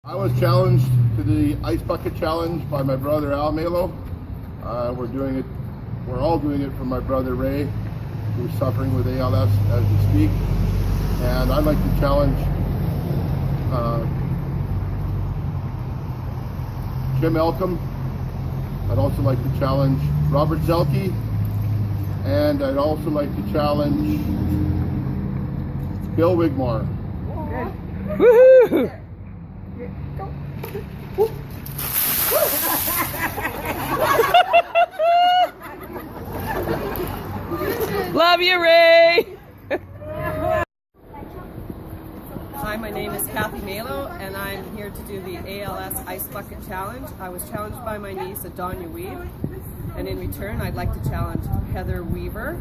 I was challenged to the Ice Bucket Challenge by my brother Al Malo. We're all doing it for my brother Ray, who's suffering with ALS as we speak. And I'd like to challenge Jim Elcom. I'd also like to challenge Robert Zelke. And I'd also like to challenge Bill Wigmore. Woohoo! Love you, Ray! Hi, my name is Kathy Malo, and I'm here to do the ALS Ice Bucket Challenge. I was challenged by my niece, Adonia Weave, and in return, I'd like to challenge Heather Weaver,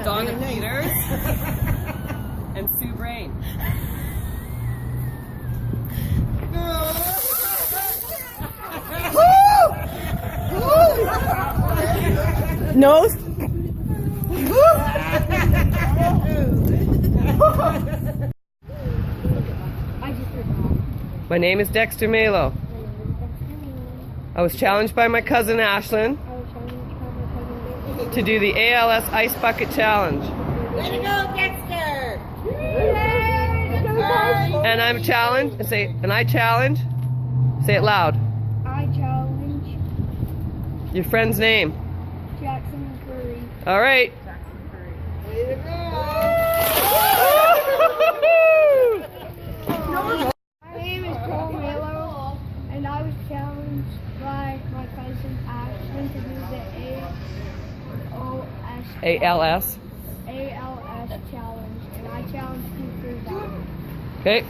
Donna Peters, and Sue Brain. No. My name is Dexter Malo. I was challenged by my cousin Ashlyn to do the ALS Ice Bucket Challenge. Way to go, Dexter! And I'm challenged. And I challenge. Say it loud. I challenge Your friend's name. Jackson Curry. All right. Way to go! My name is Cole Malo, and I was challenged by my cousin Ashlyn to do the ALS. ALS challenge, and I challenged you for that. Okay.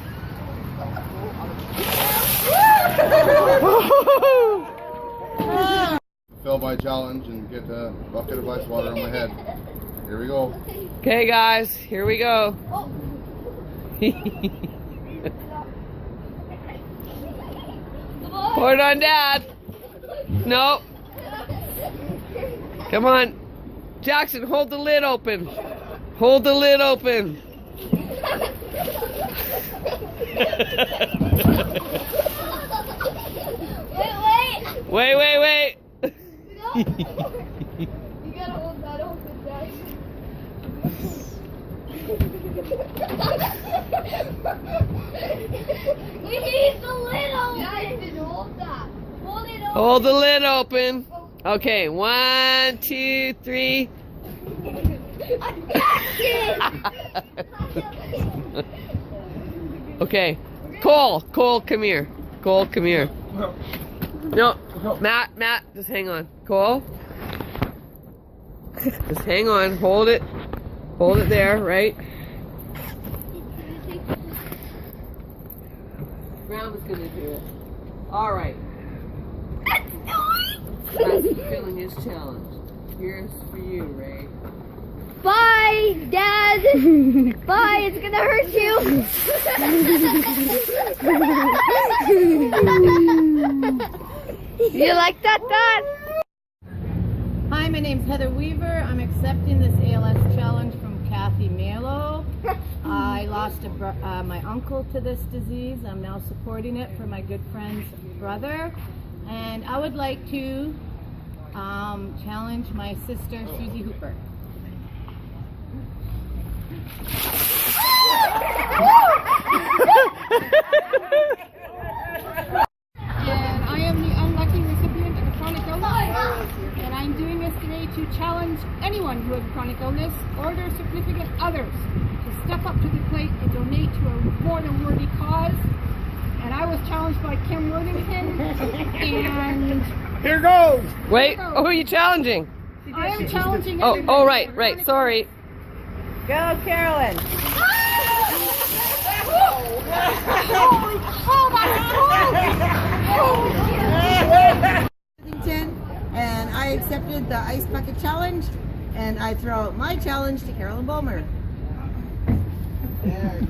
Fill my challenge and get a bucket of ice water on my head. Here we go. Okay, guys. Here we go. Pour it on Dad. No. Come on. Jackson, hold the lid open. Hold the lid open. Wait. You gotta hold that open, Jackson. We need the lid open. Jackson, hold that. Hold it open. Hold the lid open. Okay, 1, 2, 3. Okay, Cole, come here. Cole, come here. No, Matt, just hang on. Cole, just hang on. Hold it there, right? Brown is gonna do it. All right. That's fulfilling his challenge. Here's for you, Ray. Bye, Dad. Bye. It's gonna hurt you. You like that, Dad? Hi, my name's Heather Weaver. I'm accepting this ALS challenge from Kathy Malo. I lost my uncle to this disease. I'm now supporting it for my good friend's brother. And I would like to challenge my sister, Susie Hooper. And I am the unlucky recipient of a chronic illness. And I'm doing this today to challenge anyone who has a chronic illness or their significant others to step up to the plate and donate to a more than worthy cause. And I was challenged by Kim Worthington, and Here goes! Wait, who are you challenging? I am challenging Oh, right, sorry. Go, Carolyn! And I accepted the Ice Bucket Challenge, and I throw out my challenge to Carolyn Bulmer. There,